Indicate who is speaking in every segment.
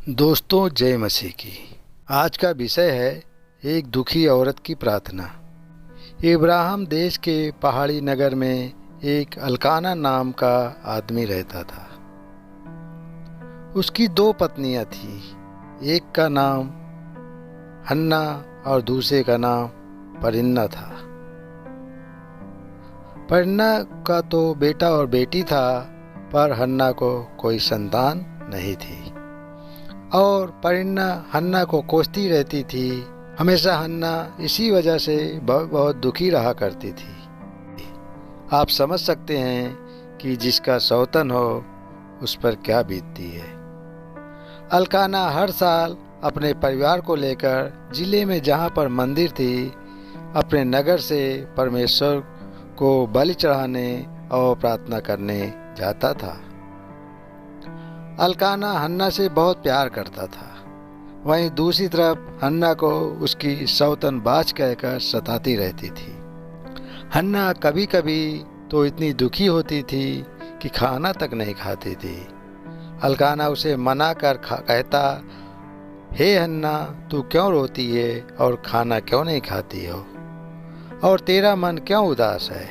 Speaker 1: दोस्तों, जय मसीह की। आज का विषय है एक दुखी औरत की प्रार्थना। इब्राहिम देश के पहाड़ी नगर में एक अल्काना नाम का आदमी रहता था। उसकी दो पत्नियां थीं। एक का नाम हन्ना और दूसरे का नाम परिन्ना था। परिन्ना का तो बेटा और बेटी था, पर हन्ना को कोई संतान नहीं थी और परिन्ना हन्ना को कोसती रहती थी। हमेशा हन्ना इसी वजह से बहुत दुखी रहा करती थी। आप समझ सकते हैं कि जिसका सौतन हो उस पर क्या बीतती है। अल्काना हर साल अपने परिवार को लेकर जिले में जहाँ पर मंदिर थी, अपने नगर से परमेश्वर को बलि चढ़ाने और प्रार्थना करने जाता था। अल्काना हन्ना से बहुत प्यार करता था। वहीं दूसरी तरफ हन्ना को उसकी सौतन बाज कहकर सताती रहती थी। हन्ना कभी कभी तो इतनी दुखी होती थी कि खाना तक नहीं खाती थी। अल्काना उसे मना कर कहता, हे हन्ना, तू क्यों रोती है और खाना क्यों नहीं खाती हो? और तेरा मन क्यों उदास है?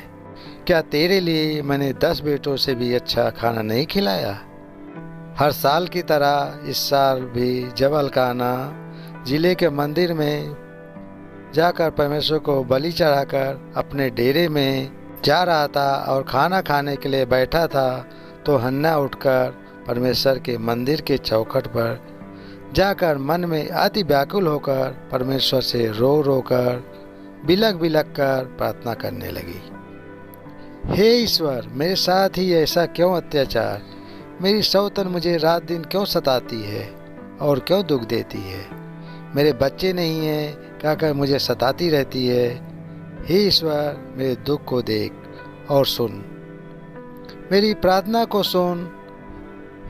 Speaker 1: क्या तेरे लिए मैंने 10 बेटों से भी अच्छा खाना नहीं खिलाया? हर साल की तरह इस साल भी जब अल्काना जिले के मंदिर में जाकर परमेश्वर को बलि चढ़ाकर अपने डेरे में जा रहा था और खाना खाने के लिए बैठा था, तो हन्ना उठकर परमेश्वर के मंदिर के चौखट पर जाकर मन में अति व्याकुल होकर परमेश्वर से रो रो कर बिलख बिलख कर प्रार्थना करने लगी। हे ईश्वर, मेरे साथ ही ऐसा क्यों अत्याचार? मेरी सौतन मुझे रात दिन क्यों सताती है और क्यों दुख देती है? मेरे बच्चे नहीं हैं कहकर मुझे सताती रहती है। हे ईश्वर, मेरे दुख को देख और सुन, मेरी प्रार्थना को सुन।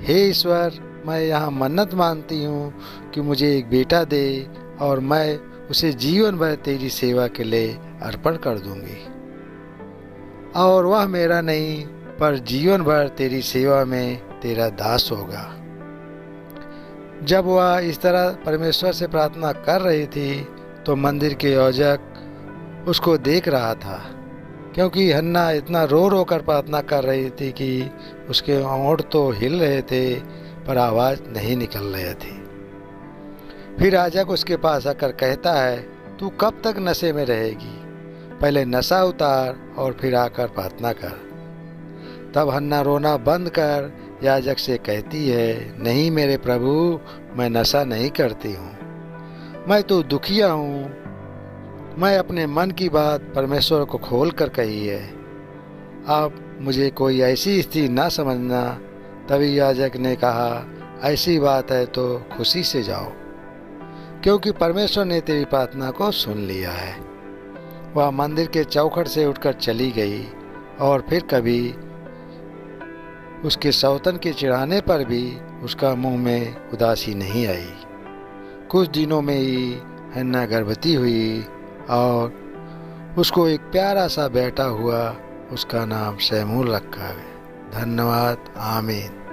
Speaker 1: हे ईश्वर, मैं यहाँ मन्नत मानती हूँ कि मुझे एक बेटा दे और मैं उसे जीवन भर तेरी सेवा के लिए अर्पण कर दूंगी और वह मेरा नहीं पर जीवन भर तेरी सेवा में तेरा दास होगा। जब वह इस तरह परमेश्वर से प्रार्थना कर रही थी तो मंदिर के याजक उसको देख रहा था, क्योंकि हन्ना इतना रो रो कर प्रार्थना कर रही थी कि उसके होंठ तो हिल रहे थे पर आवाज़ नहीं निकल रही थी। फिर याजक उसके पास आकर कहता है, तू कब तक नशे में रहेगी? पहले नशा उतार और फिर आकर प्रार्थना कर। तब हन्ना रोना बंद कर याजक से कहती है, नहीं मेरे प्रभु, मैं नशा नहीं करती हूँ। मैं तो दुखिया हूँ। मैं अपने मन की बात परमेश्वर को खोल कर कही है। आप मुझे कोई ऐसी स्थिति ना समझना। तभी याजक ने कहा, ऐसी बात है तो खुशी से जाओ, क्योंकि परमेश्वर ने तेरी प्रार्थना को सुन लिया है। वह मंदिर के चौखट से उठकर चली गई और फिर कभी उसके सौतन के चिढ़ाने पर भी उसका मुंह में उदासी नहीं आई। कुछ दिनों में ही हन्ना गर्भवती हुई और उसको एक प्यारा सा बेटा हुआ। उसका नाम शमूएल रखा गया। धन्यवाद। आमीन।